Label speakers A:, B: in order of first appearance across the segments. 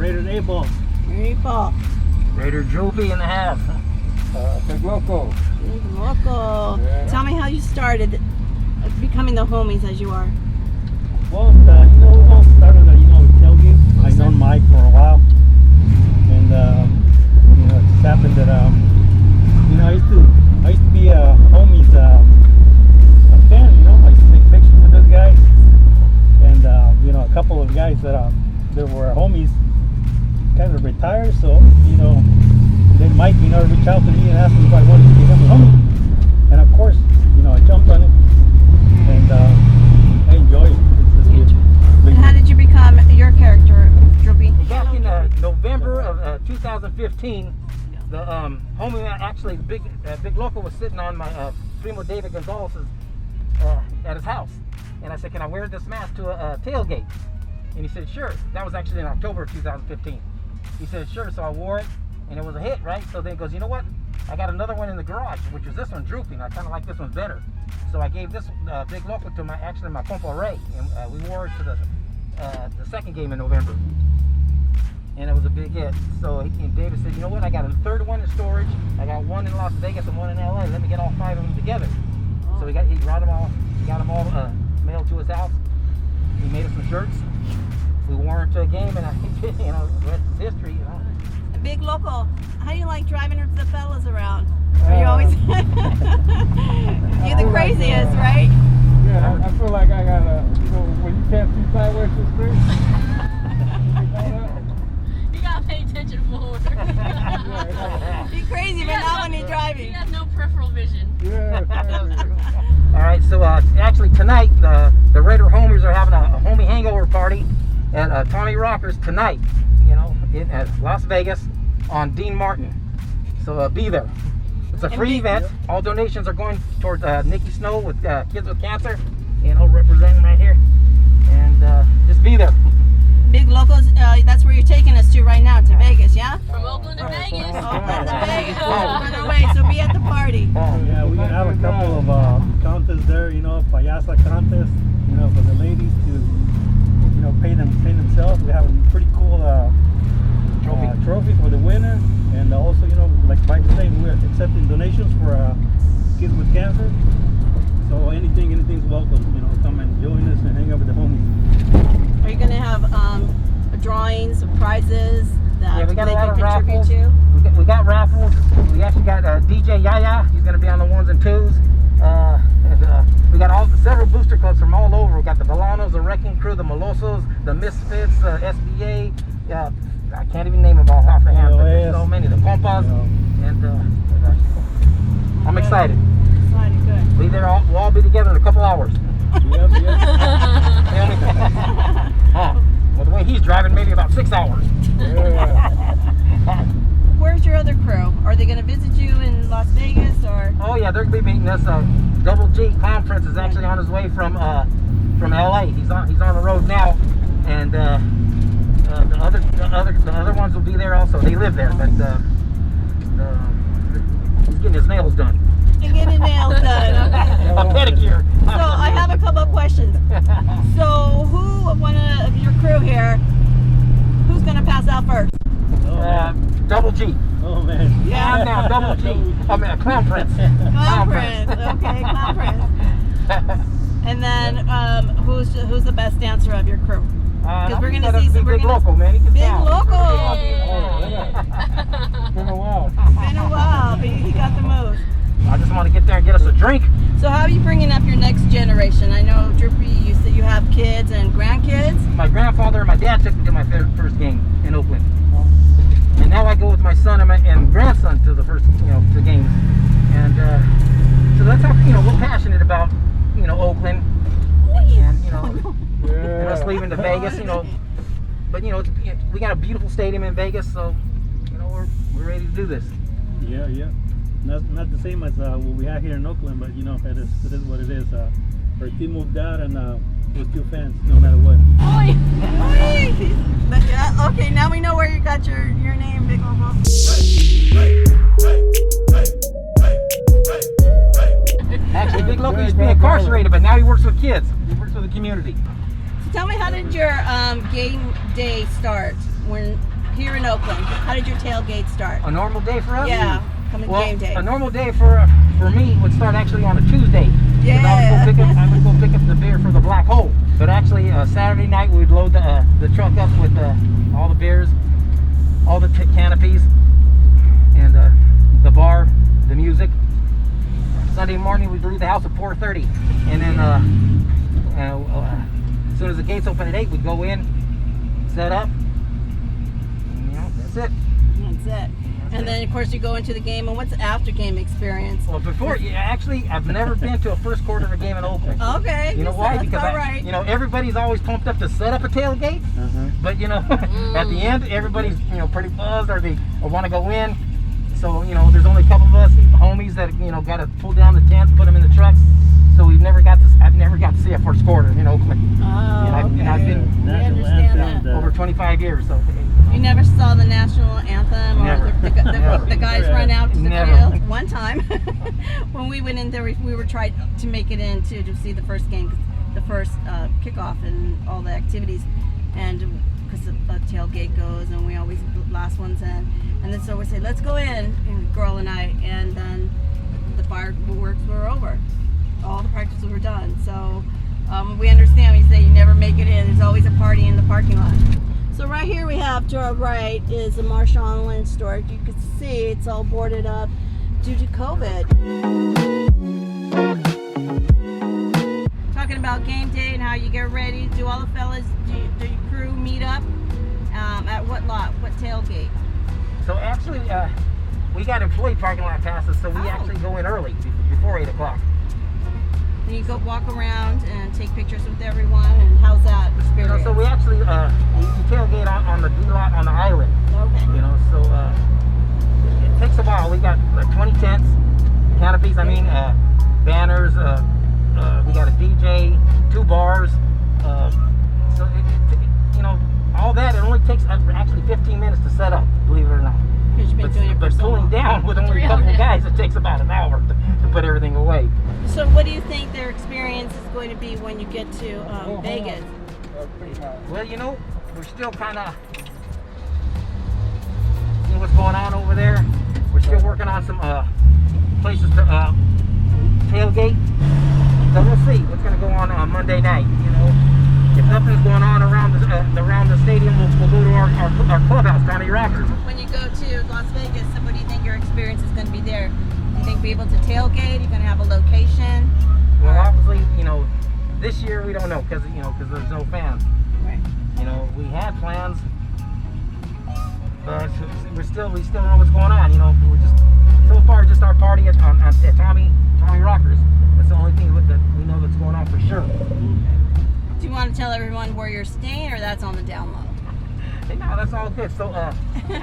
A: Rated A-ball.
B: A-ball.
C: Raider Droopy and a half.
D: Big Loco.
B: Big Loco.
D: Yeah.
B: Tell me how you started becoming the homies as you are.
A: Well, who all started, tailgate? I've known Mike for a while. And, it just happened that, I used to be a homie's a fan, I used to take pictures with those guys. And, a couple of guys that were homies kind of retired, so, then Mike, reached out to me and asked me if I wanted to become a homie. And of course, I jumped on it. And I enjoy it. It's good.
B: And how did you become your character, Droopy?
C: Back in November of 2015, the homie, actually, Big Loco was sitting on my Primo David Gonzalez's at his house. And I said, can I wear this mask to a tailgate? And he said, sure. That was actually in October of 2015. He said, sure. So I wore it, and it was a hit, right? So then he goes, you know what? I got another one in the garage, which was this one, Droopy. And I kind of like this one better. So I gave this Big Loco to my compa Ray, and we wore it to the second game in November. And it was a big hit. So David said, you know what? I got a third one in storage. I got one in Las Vegas and one in LA. Let me get all 5 of them together. So he got them all mailed to his house. He made us some shirts. We wore them to a game, and the rest is history.
B: Big Loco, how do you like driving the fellas around? Are you always? You're the craziest, right?
D: Yeah, I feel like I got when you can't see sideways to straight.
E: You gotta pay attention forward.
B: You're crazy, but not when you're driving.
E: He has no peripheral vision.
D: Yeah.
C: All right, so actually tonight, the Raider homies are having a homie hangover party at Tommy Rocker's tonight, at Las Vegas on Dean Martin. So be there. It's a free event. All donations are going towards Nikki Snow with Kids with Cancer, representing right here. And just be there.
B: Big Locos, that's where you're taking us to right now, to Vegas, yeah?
E: From Oakland to Vegas.
B: Oakland to Vegas, on our way, so be at the party.
A: Yeah, we have a couple of contests there, payasa contest, for the ladies to, paint themselves. We have a pretty cool trophy for the winner. And also, like Mike was saying, we're accepting donations for Kids with Cancer. So anything's welcome. Come and join us and hang out with the homies.
B: Are you going to have drawings, prizes that
C: we got
B: they
C: a lot
B: can
C: of
B: contribute
C: raffles.
B: to?
C: We got raffles. We actually got DJ Yaya. He's going to be on the 1s and 2s. We got several booster clubs from all over. We got the Villanos, the Wrecking Crew, the Malosos, the Misfits, SBA. I can't even name them all off the hand, but there's so many. The Compas, and I'm excited.
B: Excited, good.
C: We'll all be together in a couple hours.
A: Yep.
C: Well, the way he's driving, maybe about 6 hours.
D: Yeah.
B: Where's your other crew? Are they going to visit you in Las Vegas, or?
C: Oh yeah, they're gonna be meeting us. Double G Clown Prince is actually on his way from LA. He's on the road now, and the other ones will be there also. They live there, but he's getting his nails done.
B: You're getting nails done. Okay.
C: A pedicure.
B: So I have a couple of questions. So one of your crew here, who's going to pass out first?
C: Double G.
A: Oh man.
C: Yeah, now Double G. I mean, Clown Prince.
B: Clown Prince. Okay, Clown Prince. And then who's the best dancer of your crew? Because we're going to see some.
C: Big Loco, man. He can
B: Big
C: sound.
B: Loco.
D: Oh, yeah. It's been a while.
B: Been a while, but he got the moves.
C: I just want to get there and get us a drink.
B: So how are you bringing up your next generation? I know, Droopy, you said you have kids and grandkids.
C: My grandfather and my dad took me to my first game in Oakland. And now I go with my son and grandson to the first, to games. And so that's how, we're passionate about, Oakland. And, and us leaving to Vegas, But, we got a beautiful stadium in Vegas, so, we're ready to do this.
A: Yeah. Not the same as what we have here in Oakland, but it is what it is. Our team moved out, and we're still fans, no matter what.
B: But yeah, okay, now we know where you got your name, Big Loco.
C: Actually, Big Loco used to be incarcerated, but now he works with kids. He works with the community.
B: So tell me, how did your game day start? When here in Oakland, how did your tailgate start?
C: A normal day for us?
B: Yeah, coming
C: Well,
B: game day.
C: a normal day for me would start actually on a Tuesday. 'Cause
B: Yeah.
C: I would go pick up the beer for the Black Hole. But actually, Saturday night we would load the truck up with all the beers, all the canopies, and the bar, the music. Sunday morning we'd leave the house at 4:30, and then as soon as the gates open at 8, we'd go in, set up, and, you know, that's it.
B: That's it. And then, of course, you go into the game. And what's the after-game experience?
C: Well, actually, I've never been to a first quarter of a game in Oakland.
B: Okay.
C: You know why?
B: That's
C: Because
B: all right.
C: you know, everybody's always pumped up to set up a tailgate, but you know, at the end, everybody's, you know, pretty buzzed, or want to go in. So, you know, there's only a couple of us homies that, you know, got to pull down the tents, put them in the trucks. So I've never got to see a first quarter in Oakland.
B: Oh,
C: And I've been
A: National
B: understand
A: anthem,
B: that.
C: over 25 years. So
B: You never saw the national anthem or
C: Never.
B: the guys run out to the
C: Never.
B: field? One time, when we went in there, we were trying to make it in to see the first game, the first kickoff and all the activities, and because the tailgate goes, and we always the last ones in, and then so we say, let's go in, and the girl and I, and then the fireworks were over, all the practices were done. So we understand when you say you never make it in. There's always a party in the parking lot. So right here we have to our right is a Marshawn Lynch store. You can see it's all boarded up due to COVID. Talking about game day and how you get ready. Do all the fellas, do your crew meet up at what lot, what tailgate?
C: So actually, we got employee parking lot passes, so we actually go in early, before 8 o'clock.
B: And you go walk around and take pictures with everyone, and how's that
C: You
B: experience?
C: know, so we actually you tailgate on the D lot on the island.
B: Okay.
C: You know, so it takes a while. We got 20 tents, canopies. I mean, banners. We got a DJ, 2 bars. So you know, all that. It only takes actually 15 minutes to set up. Believe it or not.
B: Because you've been doing it for
C: But
B: so
C: pulling
B: long.
C: down with only a couple of guys, it takes about an hour to put everything away.
B: So what do you think their experience is going to be when you get to Vegas?
C: Well, you know, we're still kind of seeing what's going on over there. We're still working on some places to tailgate. So we'll see what's going to go on Monday night. You know, if nothing's going on around the stadium, we'll go to our clubhouse, Johnny Rockers.
B: When you go to Las Vegas, what do you think your experience is going to be there? Do you think be able to tailgate? You're going to have a location?
C: Well, obviously, you know, this year we don't know because there's no fans.
B: Right.
C: You know, we had plans, but we still don't know what's going on. You know, we're just so far just our party at Tommy Rockers. That's the only thing that we know that's going on for sure.
B: Do you want to tell everyone where you're staying, or that's on the down low?
C: Hey, no, that's all good. So I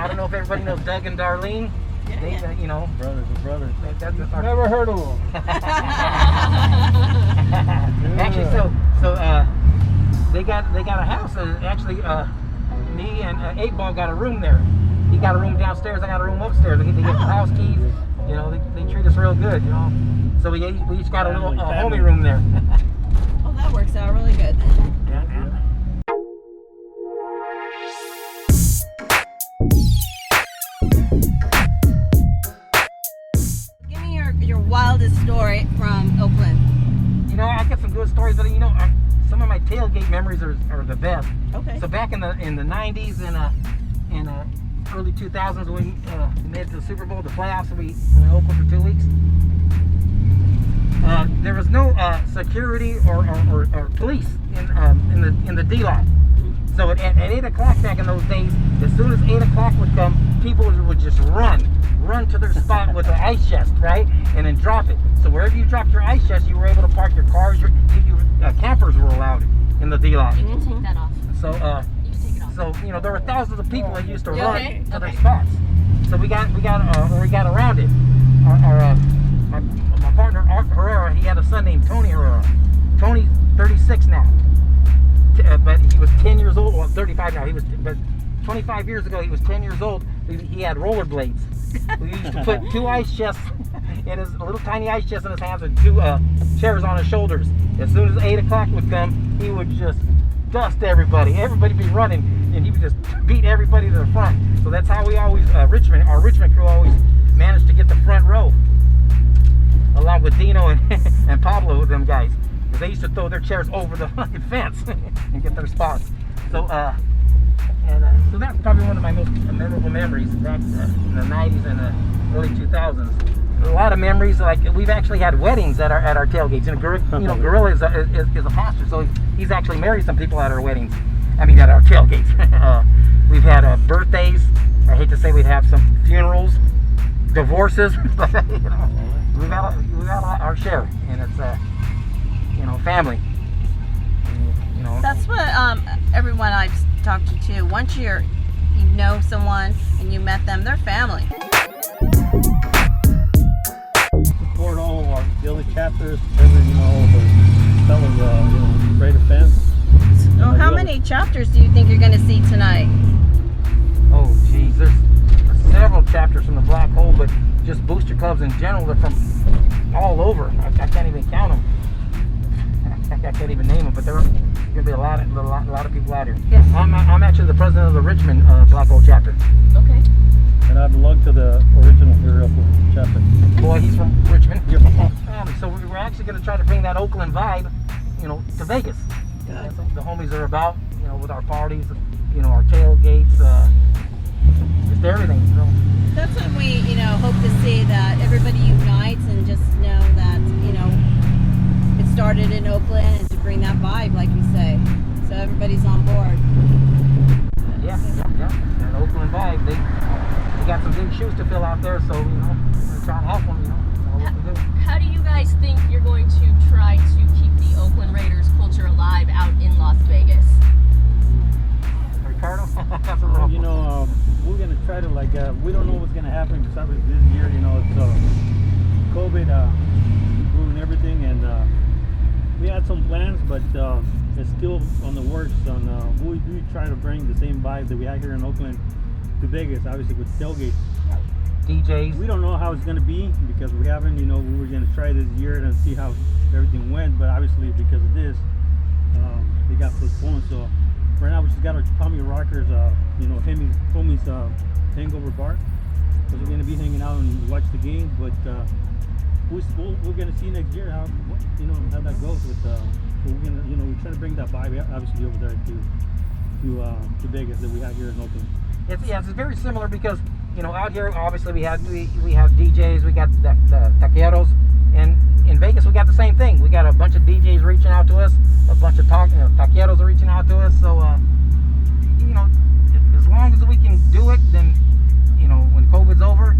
C: don't know if everybody knows Doug and Darlene. They, you know,
A: Brothers and brothers.
C: that's our
D: Never heard of them.
C: Actually, so they got a house, and actually me and 8 Ball got a room there. He got a room downstairs. I got a room upstairs. They get the house keys. You know, they treat us real good. You know, so we each got a little homie room there.
B: Oh, that works out really good then.
C: Yeah.
B: Give me your wildest story from Oakland.
C: You know, I got some good stories, but you know, some of my tailgate memories are the best.
B: Okay.
C: So back in the 90s and early 2000s, when we made it to the Super Bowl, the playoffs, and we were in Oakland for 2 weeks. There was no security or police in the D lot. So at 8 o'clock back in those days, as soon as 8 o'clock would come, people would just run to their spot with the ice chest, right, and then drop it. So wherever you dropped your ice chest, you were able to park your cars. Campers were allowed in the D lot.
E: You can take that off.
C: So
E: You can take it off.
C: so you know, there were thousands of people that used to
B: You
C: run
B: okay?
C: to their
E: Okay.
C: spots. So we got around it. My partner Art Herrera, he had a son named Tony Herrera. Tony's 36 now, but he was 10 years old. Well, 35 now. But 25 years ago, he was 10 years old. He had rollerblades. We used to put 2 ice chests in his little tiny ice chest in his hands and 2 chairs on his shoulders. As soon as 8 o'clock would come, he would just dust everybody. Everybody be running. and he would just beat everybody to the front. So that's how we always, our Richmond crew always managed to get the front row, along with Dino and Pablo, them guys. Because they used to throw their chairs over the fucking fence and get their spots. So, so that's probably one of my most memorable memories back in the 90s and the early 2000s. A lot of memories, like we've actually had weddings at our tailgates. And Gorilla is a pastor, so he's actually married some people at our weddings. I mean, at our tailgates. We've had birthdays. I hate to say we'd have some funerals, divorces, but we've got our share, and it's family.
B: That's what everyone I've talked to too. Once you know someone and you met them, they're family.
A: Support all of our daily chapters, every the fellow Raider fans.
B: So how many chapters do you think you're going to see tonight?
C: Oh, geez, there's several chapters from the Black Hole, but just booster clubs in general. They're from all over. I can't even count them. I can't even name them, but there are going to be a lot of people out here.
B: Yes.
C: I'm actually the president of the Richmond Black Hole chapter.
E: Okay.
A: And I belong to the original Hero chapter.
C: Boy, he's from Richmond.
A: You're from
C: So we're actually going to try to bring that Oakland vibe, to Vegas. That's what the homies are about, with our parties, our tailgates, just everything.
B: That's what we, hope to see, that everybody unites and just know that, it started in Oakland, and to bring that vibe, like you say, so everybody's on board.
C: Yeah. That Oakland vibe, they got some big shoes to fill out there, so, we're trying to help them, that's all we can do.
E: How do you guys think you're going to try to keep the Oakland Raiders culture alive out in Las Vegas?
C: Ricardo? That's a little
A: we're going to try to, we don't know what's going to happen, because obviously this year, it's COVID ruined everything, and we had some plans, but it's still on the works. We try to bring the same vibe that we had here in Oakland to Vegas, obviously with tailgates.
C: DJs.
A: We don't know how it's going to be, because we haven't, we were going to try this year and see how everything went, but obviously because of this, they got postponed. So right now we just got our Tommy Rockers, homies Hangover Party. So we're going to be hanging out and watch the games, but we're going to see next year how that goes with. We're going to we try to bring that vibe obviously over there to Vegas that we have here in Oakland.
C: It's very similar because out here obviously we have DJs, we got the taqueros, and in Vegas we got the same thing. We got a bunch of DJs reaching out to us, a bunch of taqueros are reaching out to us. So as long as we can do it, then when COVID's over,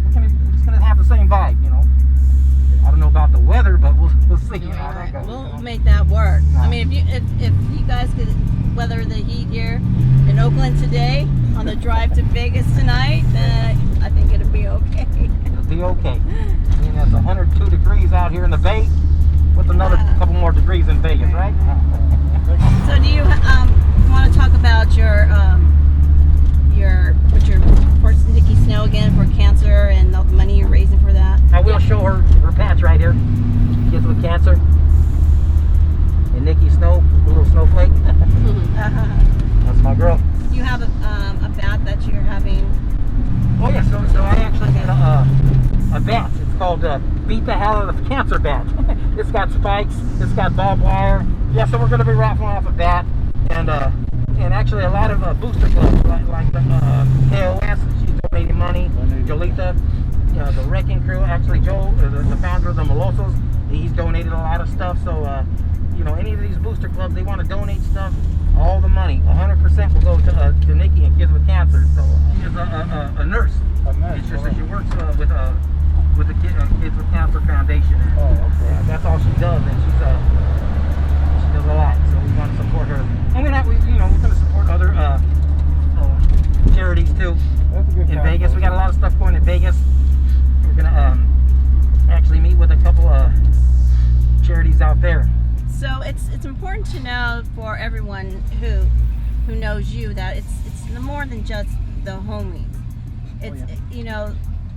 C: we're just gonna have the same vibe. I don't know about the weather, but we'll see. How that goes,
B: We'll make that work. I mean, if you guys could weather the heat here in Oakland today on the drive to Vegas tonight, then I think it'll be okay.
C: It'll be okay. I mean, that's 102 degrees out here in the Bay. What's another couple more degrees in Vegas, right?
B: So do you want to talk about your for Nikki Snow again for cancer and the money you're raising for that?
C: I will show her patch right here. Kids with cancer. And Nikki Snow, little snowflake. That's my girl.
B: You have a bat that you're having.
C: Oh yeah, so I actually got a bat. It's called Beat the Hell Out of Cancer Bat. It's got spikes. It's got barbed wire. Yeah, so we're going to be raffling off a bat, and actually a lot of booster clubs like the KOS. She's donating money. Jolita, the Wrecking Crew. Actually, Joe, the founder of the Molosos, he's donated a lot of stuff. So any of these booster clubs, they want to donate stuff. All the money, 100% will go to Nikki and kids with cancer. So she's a nurse. It's just that she works with the Kids with Cancer Foundation.
D: Oh, okay.
C: That's all she does, and she does a lot. So we want to support her. And we're going to support other charities too in Vegas. We got a lot of stuff going in Vegas. We're going to actually meet with a couple of charities out there.
B: So it's important to know for everyone who knows you that it's more than just the homies. It's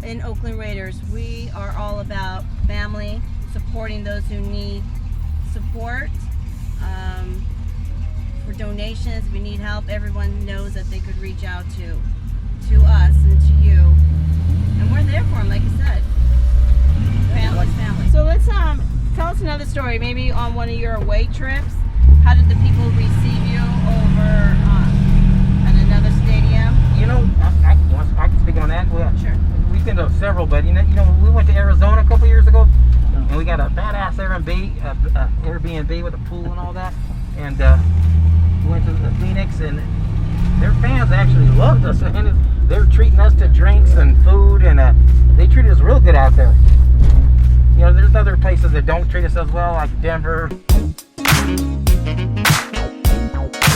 B: in Oakland Raiders, we are all about family, supporting those who need support, for donations, if you need help, everyone knows that they could reach out to us and to you. And we're there for them, like you said. Family's family. So let's tell us another story. Maybe on one of your away trips, how did the people receive you over at another stadium?
C: You know, I can speak on that. Well,
B: Sure.
C: We've been to several, but you know, we went to Arizona a couple years ago, and we got a badass Airbnb with a pool and all that, and we went to Phoenix, and their fans actually loved us, and they're treating us to drinks and food, and they treated us real good out there. You know, there's other places that don't treat us as well, like Denver.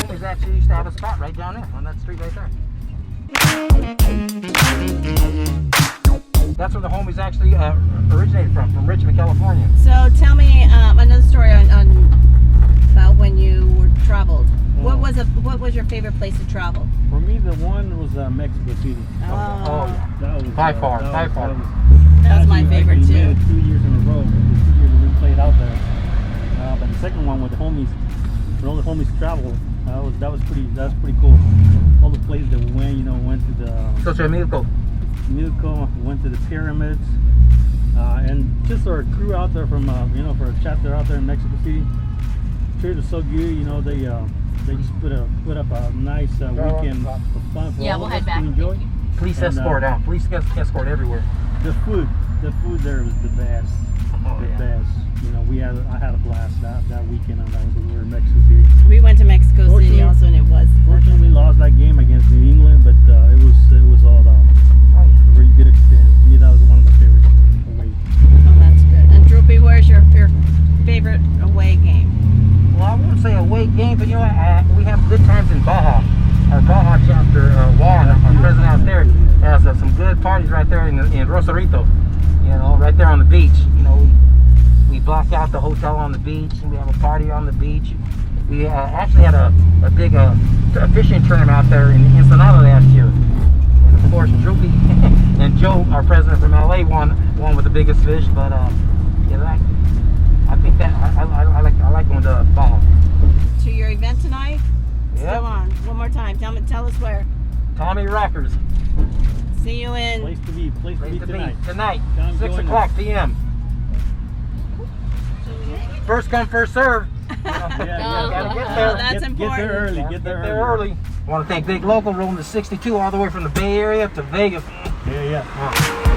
C: We actually used to have a spot right down there on that street right there. That's where the homies actually originated from Richmond, California.
B: So tell me another story on about when you were traveled.
A: Oh.
B: What was your favorite place to travel?
A: For me, the one was Mexico City.
C: Oh, yeah.
A: That was
C: By far.
B: That was my favorite
A: actually
B: too.
A: made it 2 years in a row. The 2 years that we played out there. But the second one with the homies, when all the homies travel, that was pretty cool. All the places that we went, you know, went to the
C: Xochimilco.
A: went to the pyramids, and just our crew out there from you know, for a chapter out there in Mexico City. Treated us so good, you know. They just put up a nice weekend of fun for
E: Yeah,
A: all
E: we'll
A: of
E: head
A: us
E: back.
A: to enjoy.
E: Thank you.
C: Police
A: And,
C: escort out. Police escort everywhere.
A: The food there was the best.
C: Oh,
A: The
C: yeah.
A: best. You know, I had a blast that weekend, and that was when we were in Mexico City.
B: We went to Mexico City
A: Fortunately-
B: also, and it was.
A: Fortunately, we lost that game against New England, but it was all a really good experience. For me, that was one of my favorites away.
B: Oh, that's good. And Droopy, where's your favorite away game?
C: Well, I wouldn't say away game, but you know, we have good times in Baja. Our Baja chapter, Juan, our president out there, has some good parties right there in Rosarito. You know, right there on the beach. You know, we block out the hotel on the beach, and we have a party on the beach. We actually had a big fishing tournament out there in Ensenada last year. And of course, Droopy and Joe, our president from LA, won with the biggest fish. But yeah, I think that I like going to Baja.
B: To your event tonight?
C: Yeah.
B: Still on. One more time. Tell us where.
C: Tommy Rockers.
B: See you in.
A: Place to be tonight.
C: Tonight,
A: Come
C: 6
A: join
C: o'clock
A: us.
C: p.m. First come, first serve.
A: Yeah,
C: Gotta get
B: Oh,
C: there.
B: that's
A: Get
B: important.
A: there early.
C: Get
A: Get there
C: there
A: early.
C: early. I want to thank Big Local, rolling the 62 all the way from the Bay Area up to Vegas.
A: Yeah.
C: Wow.